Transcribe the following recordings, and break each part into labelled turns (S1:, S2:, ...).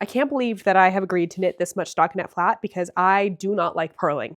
S1: I can't believe that I have agreed to knit this much stockinette flat because I do not like purling.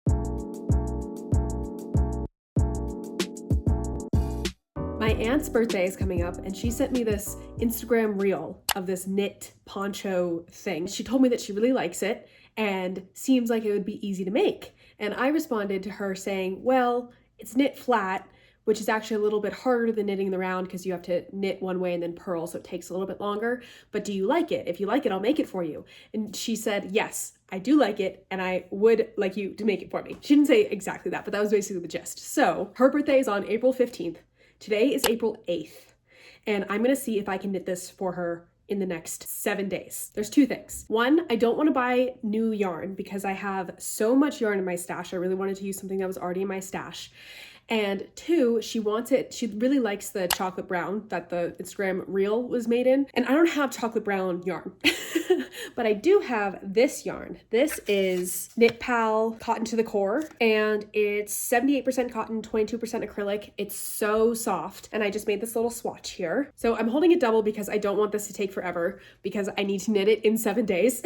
S1: My aunt's birthday is coming up and she sent me this Instagram reel of this knit poncho thing. She told me that she really likes it and seems like it would be easy to make. And I responded to her saying, well, it's knit flat, which is actually a little bit harder than knitting the round because you have to knit one way and then purl, so it takes a little bit longer. But do you like it? If you like it, I'll make it for you. And she said, yes, I do like it, and I would like you to make it for me. She didn't say exactly that, but that was basically the gist. So her birthday is on April 15th. Today is April 8th, and I'm gonna see if I can knit this for her in the next 7 days. There's two things. One, I don't wanna buy new yarn because I have so much yarn in my stash. I really wanted to use something that was already in my stash. And two, she really likes the chocolate brown that the Instagram reel was made in. And I don't have chocolate brown yarn, but I do have this yarn. This is Knit Pal Cotton to the Core, and it's 78% cotton, 22% acrylic. It's so soft, and I just made this little swatch here. So I'm holding it double because I don't want this to take forever because I need to knit it in 7 days.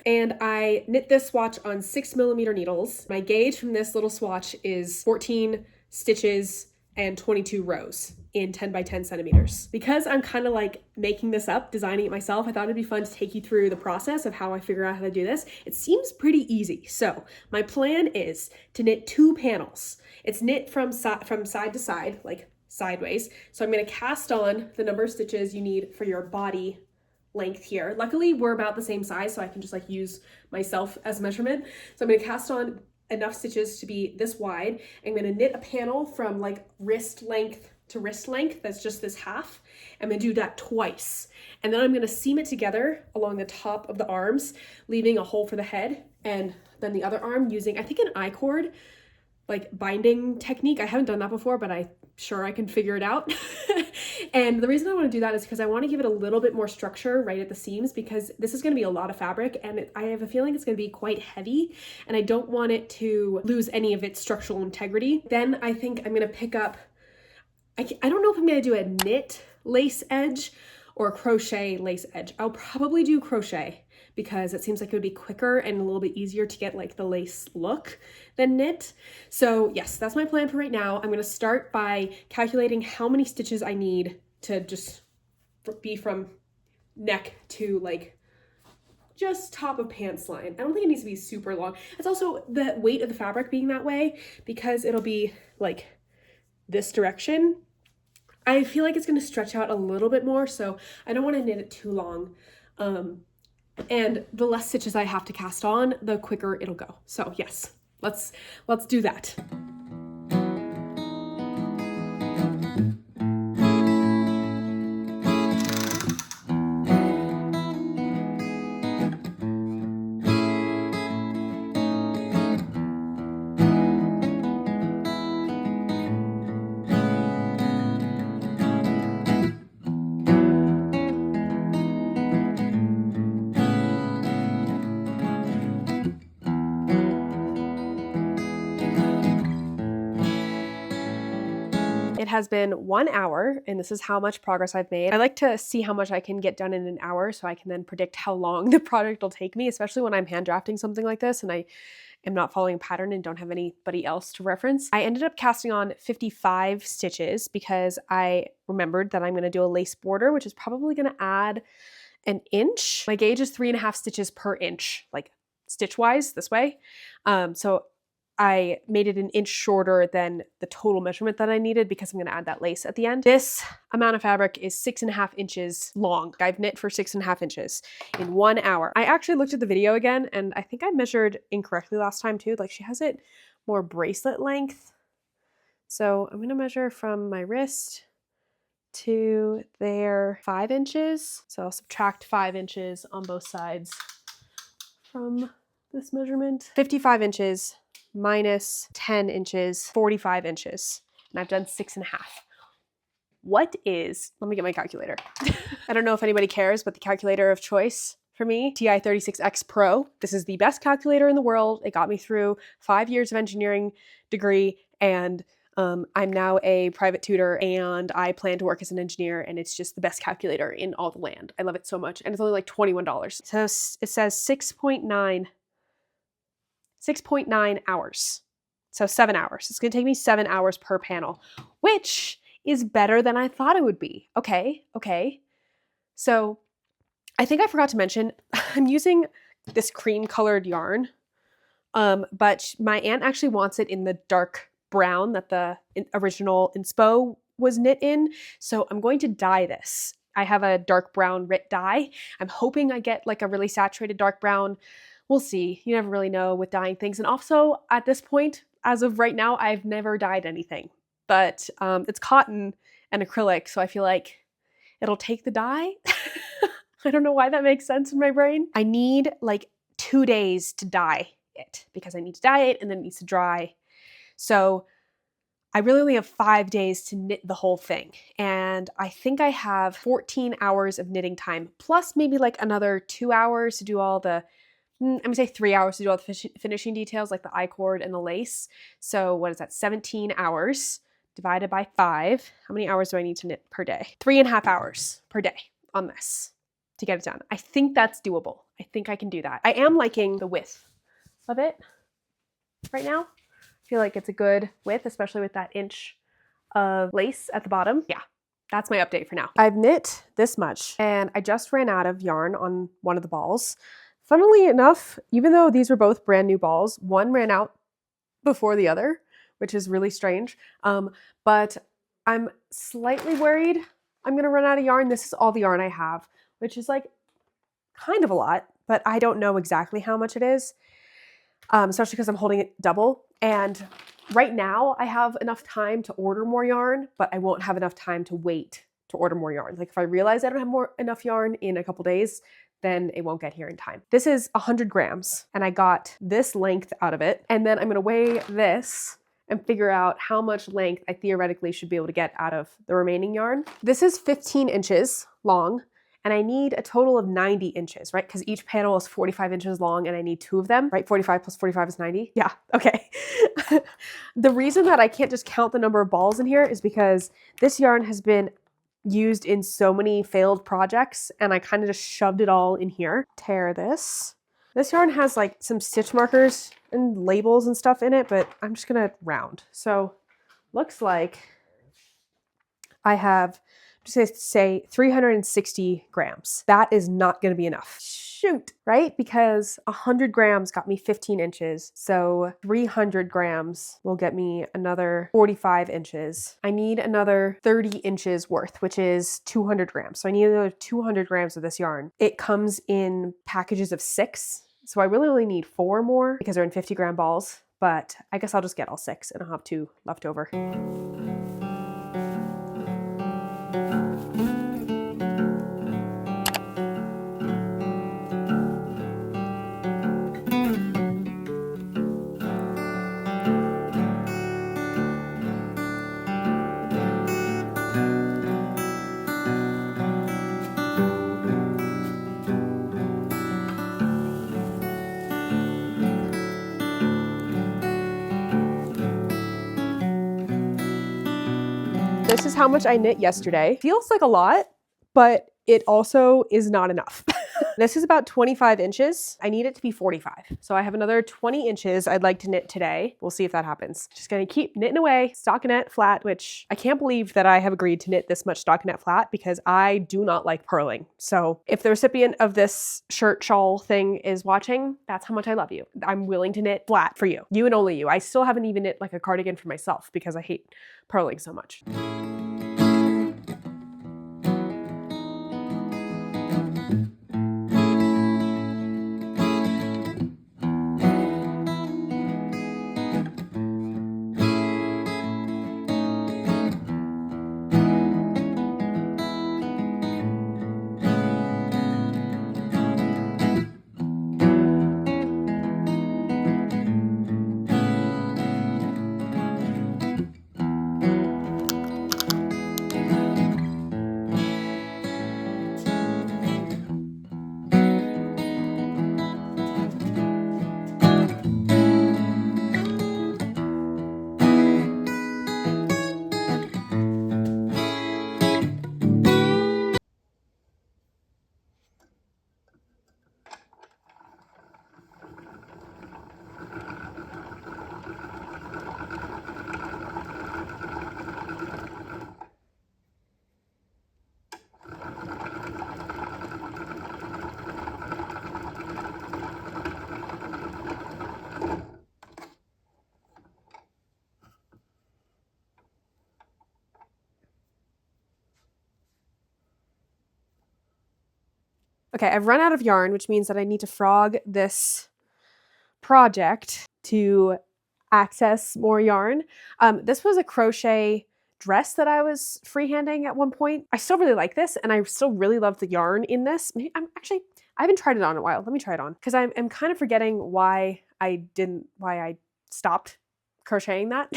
S1: And I knit this swatch on 6mm needles. My gauge from this little swatch is 14 stitches and 22 rows in 10 by 10 centimeters. Because I'm kind of like making this up, designing it myself, I thought it'd be fun to take you through the process of how I figure out how to do this. It seems pretty easy. So my plan is to knit 2 panels. It's knit from side to side, like sideways. So I'm going to cast on the number of stitches you need for your body length here. Luckily, we're about the same size, so I can just like use myself as a measurement. So I'm going to cast on enough stitches to be this wide. I'm going to knit a panel from like wrist length to wrist length. That's just this half. I'm going to do that twice. And then I'm going to seam it together along the top of the arms, leaving a hole for the head. And then the other arm using, I think, an I-cord like binding technique. I haven't done that before, but I'm sure I can figure it out. And the reason I want to do that is because I want to give it a little bit more structure right at the seams, because this is going to be a lot of fabric and I have a feeling it's going to be quite heavy and I don't want it to lose any of its structural integrity. Then I think I'm going to pick up, I don't know if I'm going to do a knit lace edge or a crochet lace edge. I'll probably do crochet because it seems like it would be quicker and a little bit easier to get like the lace look than knit. So yes, that's my plan for right now. I'm going to start by calculating how many stitches I need to just be from neck to like just top of pants line. I don't think it needs to be super long. It's also the weight of the fabric being that way because it'll be like this direction. I feel like it's going to stretch out a little bit more, so I don't want to knit it too long. And the less stitches I have to cast on, the quicker it'll go. So yes, let's do that. It has been 1 hour, and this is how much progress I've made. I like to see how much I can get done in an hour so I can then predict how long the project will take me, especially when I'm hand drafting something like this and I am not following a pattern and don't have anybody else to reference. I ended up casting on 55 stitches because I remembered that I'm going to do a lace border, which is probably going to add an inch. My gauge is 3.5 stitches per inch, like stitch-wise this way. So I made it an inch shorter than the total measurement that I needed because I'm going to add that lace at the end. This amount of fabric is 6.5 inches long. I've knit for 6.5 inches in 1 hour. I actually looked at the video again and I think I measured incorrectly last time too. Like she has it more bracelet length. So I'm going to measure from my wrist to there 5 inches. So I'll subtract 5 inches on both sides from this measurement. 55 inches minus 10 inches, 45 inches. And I've done 6.5. What is, let me get my calculator. I don't know if anybody cares, but the calculator of choice for me, TI-36X Pro. This is the best calculator in the world. It got me through 5 years of engineering degree and I'm now a private tutor and I plan to work as an engineer, and it's just the best calculator in all the land. I love it so much. And it's only like $21. So it says 6.9 hours. So 7 hours. It's going to take me 7 hours per panel, which is better than I thought it would be. Okay. So I think I forgot to mention, I'm using this cream colored yarn, but my aunt actually wants it in the dark brown that the original inspo was knit in. So I'm going to dye this. I have a dark brown RIT dye. I'm hoping I get like a really saturated dark brown. We'll see. You never really know with dyeing things. And also at this point, as of right now, I've never dyed anything, but it's cotton and acrylic. So I feel like it'll take the dye. I don't know why that makes sense in my brain. I need like 2 days to dye it because I need to dye it and then it needs to dry. So I really only have 5 days to knit the whole thing. And I think I have 14 hours of knitting time, plus maybe like another 2 hours to do all the, I'm gonna say 3 hours to do all the finishing details like the I-cord and the lace. So what is that, 17 hours divided by 5. How many hours do I need to knit per day? 3.5 hours per day on this to get it done. I think that's doable. I think I can do that. I am liking the width of it right now. I feel like it's a good width, especially with that inch of lace at the bottom. Yeah, that's my update for now. I've knit this much and I just ran out of yarn on one of the balls. Funnily enough, even though these were both brand new balls, one ran out before the other, which is really strange. But I'm slightly worried I'm gonna run out of yarn. This is all the yarn I have, which is like kind of a lot, but I don't know exactly how much it is, especially because I'm holding it double. And right now I have enough time to order more yarn, but I won't have enough time to wait to order more yarn. Like if I realize I don't have enough yarn in a couple days, then it won't get here in time. This is 100 grams and I got this length out of it. And then I'm gonna weigh this and figure out how much length I theoretically should be able to get out of the remaining yarn. This is 15 inches long and I need a total of 90 inches, right? Because each panel is 45 inches long and I need 2 of them, right? 45 plus 45 is 90. Yeah, okay. The reason that I can't just count the number of balls in here is because this yarn has been used in so many failed projects and I kind of just shoved it all in here. Tear this. This yarn has like some stitch markers and labels and stuff in it, but I'm just gonna round. So looks like I have, just say 360 grams. That is not gonna be enough. Shoot, right? Because 100 grams got me 15 inches. So 300 grams will get me another 45 inches. I need another 30 inches worth, which is 200 grams. So I need another 200 grams of this yarn. It comes in packages of 6. So I really only need 4 more because they're in 50-gram balls, but I guess I'll just get all 6 and I'll have 2 left over. This is how much I knit yesterday. Feels like a lot, but it also is not enough. This is about 25 inches. I need it to be 45. So I have another 20 inches I'd like to knit today. We'll see if that happens. Just gonna keep knitting away, stockinette flat, which I can't believe that I have agreed to knit this much stockinette flat because I do not like purling. So if the recipient of this shirt shawl thing is watching, that's how much I love you. I'm willing to knit flat for you and only you. I still haven't even knit like a cardigan for myself because I hate purling so much. Okay, I've run out of yarn, which means that I need to frog this project to access more yarn. This was a crochet dress that I was freehanding at one point. I still really like this, and I still really love the yarn in this. I haven't tried it on in a while. Let me try it on, because I'm kind of forgetting why I stopped crocheting that.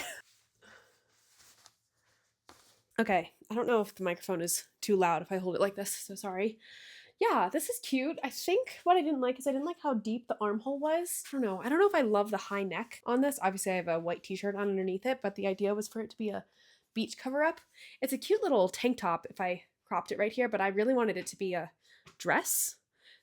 S1: Okay, I don't know if the microphone is too loud if I hold it like this, so sorry. Yeah, this is cute. I think what I didn't like is I didn't like how deep the armhole was. I don't know if I love the high neck on this. Obviously I have a white t-shirt on underneath it, but the idea was for it to be a beach cover up. It's a cute little tank top if I cropped it right here, but I really wanted it to be a dress.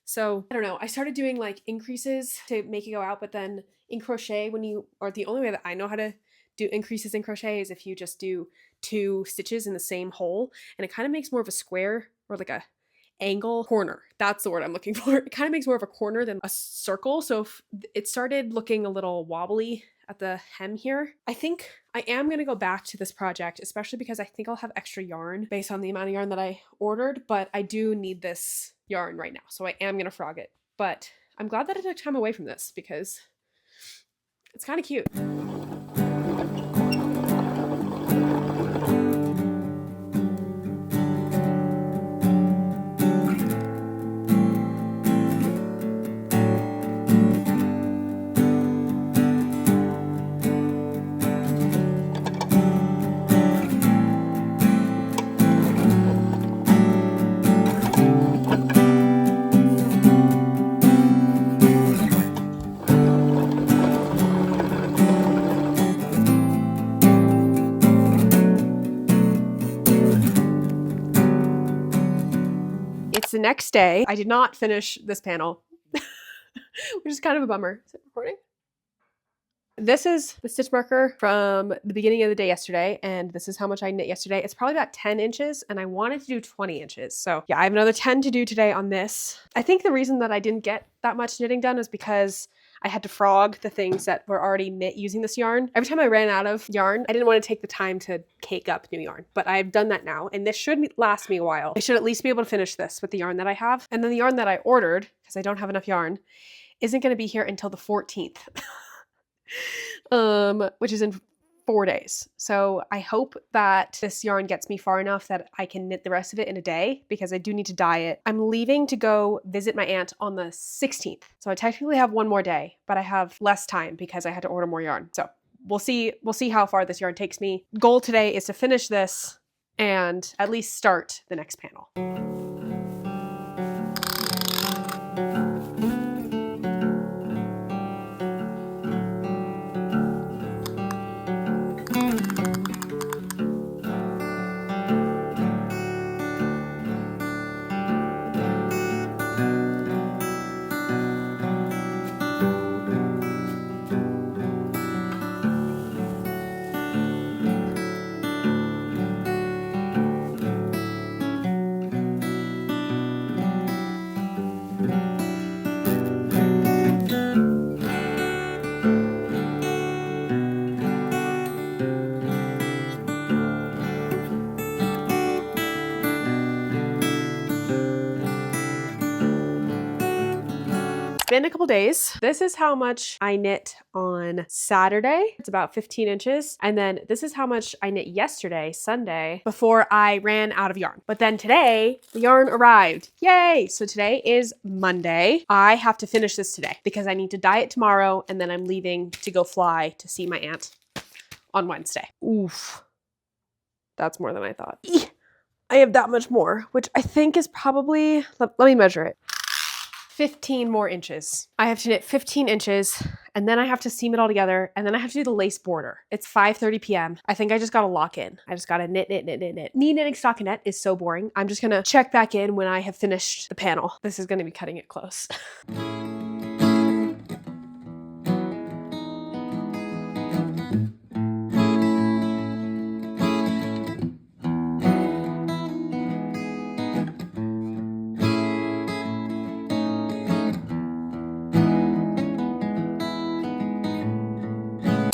S1: So I don't know, I started doing like increases to make it go out, but then in crochet, the only way that I know how to do increases in crochet is if you just do 2 stitches in the same hole, and it kind of makes more of a square, or like a angle corner. That's the word I'm looking for. It kind of makes more of a corner than a circle. So if it started looking a little wobbly at the hem here. I think I am going to go back to this project, especially because I think I'll have extra yarn based on the amount of yarn that I ordered, but I do need this yarn right now. So I am going to frog it, but I'm glad that I took time away from this because it's kind of cute. It's the next day. I did not finish this panel, which is kind of a bummer. Is it recording? This is the stitch marker from the beginning of the day yesterday, and this is how much I knit yesterday. It's probably about 10 inches, and I wanted to do 20 inches. So yeah, I have another 10 to do today on this. I think the reason that I didn't get that much knitting done is because I had to frog the things that were already knit using this yarn. Every time I ran out of yarn, I didn't want to take the time to cake up new yarn, but I've done that now, and this should last me a while. I should at least be able to finish this with the yarn that I have. And then the yarn that I ordered, because I don't have enough yarn, isn't going to be here until the 14th. Which is in 4 days. So I hope that this yarn gets me far enough that I can knit the rest of it in a day, because I do need to dye it. I'm leaving to go visit my aunt on the 16th. So I technically have 1 more day, but I have less time because I had to order more yarn. So we'll see how far this yarn takes me. Goal today is to finish this and at least start the next panel. Been a couple days. This is how much I knit on Saturday. It's about 15 inches. And then this is how much I knit yesterday, Sunday, before I ran out of yarn. But then today, the yarn arrived. Yay! So today is Monday. I have to finish this today because I need to dye it tomorrow, and then I'm leaving to go fly to see my aunt on Wednesday. Oof. That's more than I thought. I have that much more, which I think is probably, let me measure it. 15 more inches. I have to knit 15 inches, and then I have to seam it all together, and then I have to do the lace border. It's 5:30 p.m. I think I just gotta lock in. I just gotta knit. Me knitting stockinette is so boring. I'm just gonna check back in when I have finished the panel. This is gonna be cutting it close.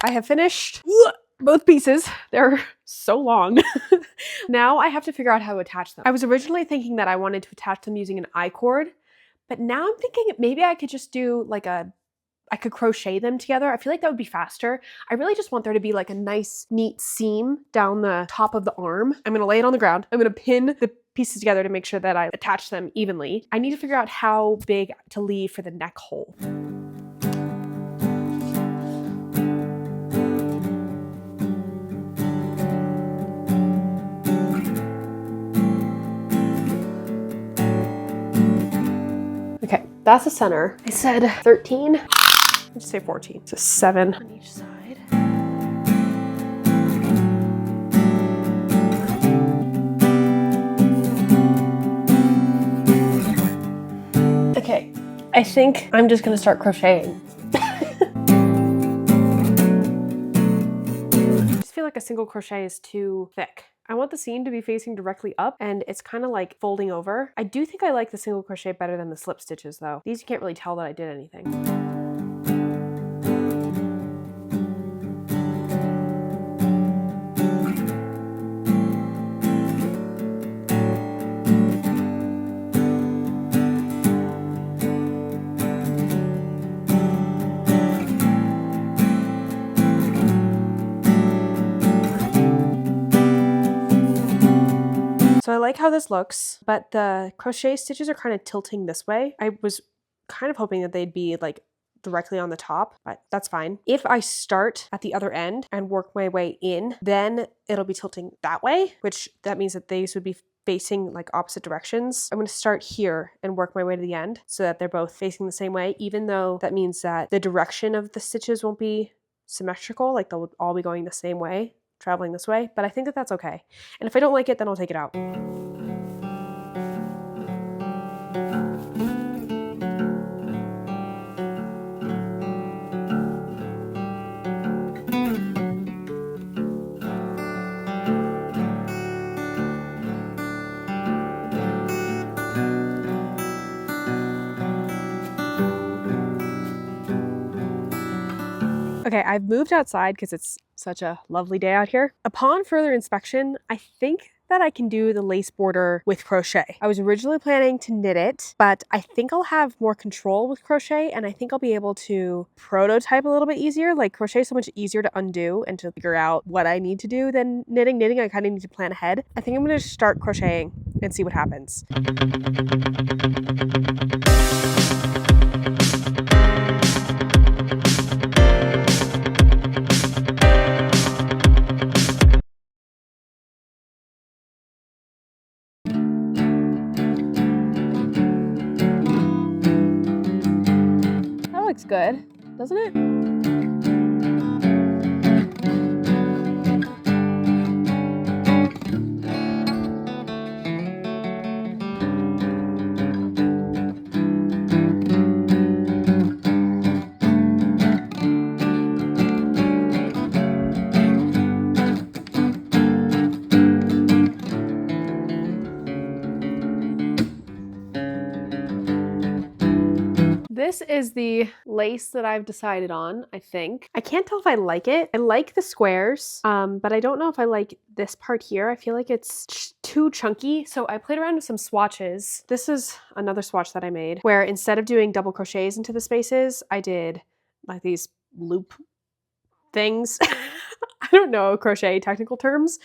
S1: I have finished both pieces. They're so long. Now I have to figure out how to attach them. I was originally thinking that I wanted to attach them using an I-cord, But now I'm thinking maybe I could just do like I could crochet them together. I feel like that would be faster. I really just want there to be like a nice, neat seam down the top of the arm. I'm gonna lay it on the ground. I'm gonna pin the pieces together to make sure that I attach them evenly. I need to figure out how big to leave for the neck hole. Okay, that's the center. I said 13. Let's say 14. So 7 on each side. Okay, I think I'm just gonna start crocheting. I just feel like a single crochet is too thick. I want the seam to be facing directly up, and it's kind of like folding over. I do think I like the single crochet better than the slip stitches though. These you can't really tell that I did anything. So I like how this looks, but the crochet stitches are kind of tilting this way. I was kind of hoping that they'd be like directly on the top, but that's fine. If I start at the other end and work my way in, then it'll be tilting that way, which that means that these would be facing like opposite directions. I'm going to start here and work my way to the end so that they're both facing the same way, even though that means that the direction of the stitches won't be symmetrical, like they'll all be going the same way, traveling this way, but I think that that's okay. And if I don't like it, then I'll take it out. Okay, I've moved outside because it's such a lovely day out here. Upon further inspection, I think that I can do the lace border with crochet. I was originally planning to knit it, but I think I'll have more control with crochet, and I think I'll be able to prototype a little bit easier. Like crochet is so much easier to undo and to figure out what I need to do than knitting. Knitting, I kind of need to plan ahead. I think I'm gonna start crocheting and see what happens. Looks good, doesn't it? This is the lace that I've decided on, I think. I can't tell if I like it. I like the squares, but I don't know if I like this part here. I feel like it's too chunky. So I played around with some swatches. This is another swatch that I made where instead of doing double crochets into the spaces, I did like these loop things. I don't know crochet technical terms.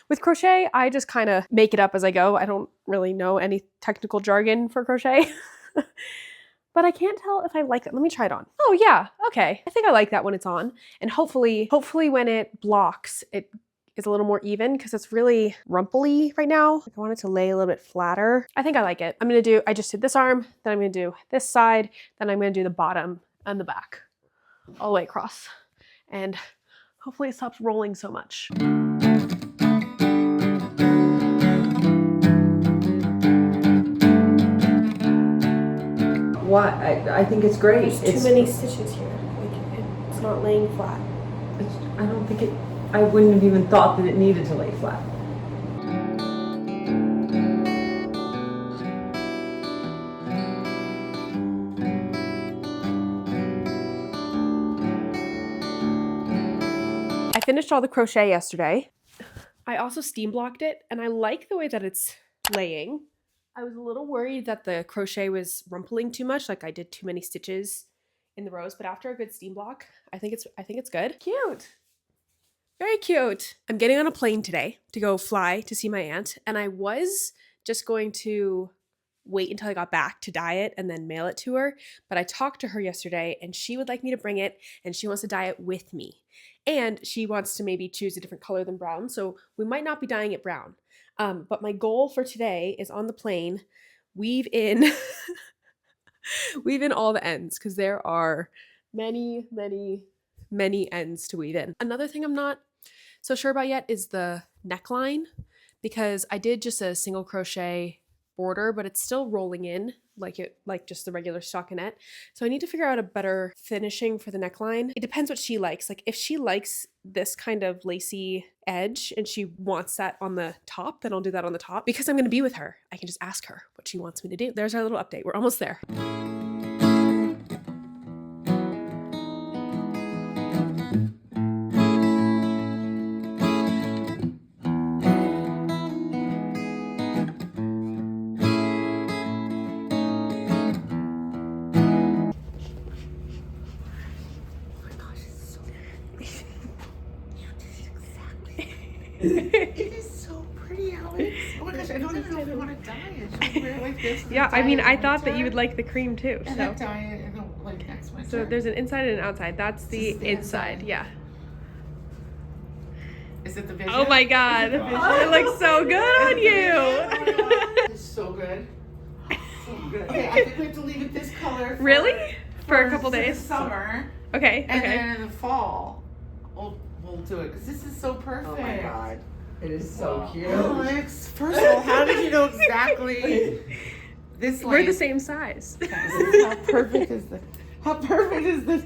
S1: With crochet, I just kind of make it up as I go. I don't really know any technical jargon for crochet. But I can't tell if I like it. Let me try it on. Oh yeah, okay. I think I like that when it's on. And hopefully when it blocks, it is a little more even because it's really rumply right now. Like I want it to lay a little bit flatter. I think I like it. I just did this arm, then I'm gonna do this side, then I'm gonna do the bottom and the back all the way across. And hopefully it stops rolling so much.
S2: What? I think it's great.
S1: There's too many stitches here. Like it's not laying flat.
S2: I don't think it, I wouldn't have even thought that it needed to lay flat.
S1: I finished all the crochet yesterday. I also steam blocked it, and I like the way that it's laying. I was a little worried that the crochet was rumpling too much, like I did too many stitches in the rows, but after a good steam block, I think it's good. Cute. Very cute. I'm getting on a plane today to go fly to see my aunt, and I was just going to wait until I got back to dye it and then mail it to her, but I talked to her yesterday and she would like me to bring it and she wants to dye it with me. And she wants to maybe choose a different color than brown, so we might not be dyeing it brown. But my goal for today is on the plane, weave in weave in all the ends because there are many, many, many ends to weave in. Another thing I'm not so sure about yet is the neckline, because I did just a single crochet border, but it's still rolling in like just the regular stockinette. So I need to figure out a better finishing for the neckline. It depends what she likes. Like if she likes this kind of lacy edge and she wants that on the top, then I'll do that on the top. Because I'm going to be with her, I can just ask her what she wants me to do. There's our little update. We're almost there.
S3: It is so pretty, Alex. Oh my gosh, I don't even know if I want to dye it. Should we wear it like this?
S1: Yeah, I mean, I thought that you would like the cream too.
S3: And then dye it in the, like next winter.
S1: So there's an inside and an outside. That's the inside. Yeah.
S3: Is it the vision?
S1: Oh my god. It looks so good on you.
S3: It's so good. So good. Okay, I think we have to leave it this color.
S1: Really? For a couple days?
S3: Summer.
S1: Okay.
S3: And
S1: Okay.
S3: then in the fall, we'll do it because this is so perfect.
S2: Oh my god. It is so cute.
S3: Alex, first of all, how did you know exactly this length?
S1: We're the same size.
S3: How perfect is this? How perfect is this?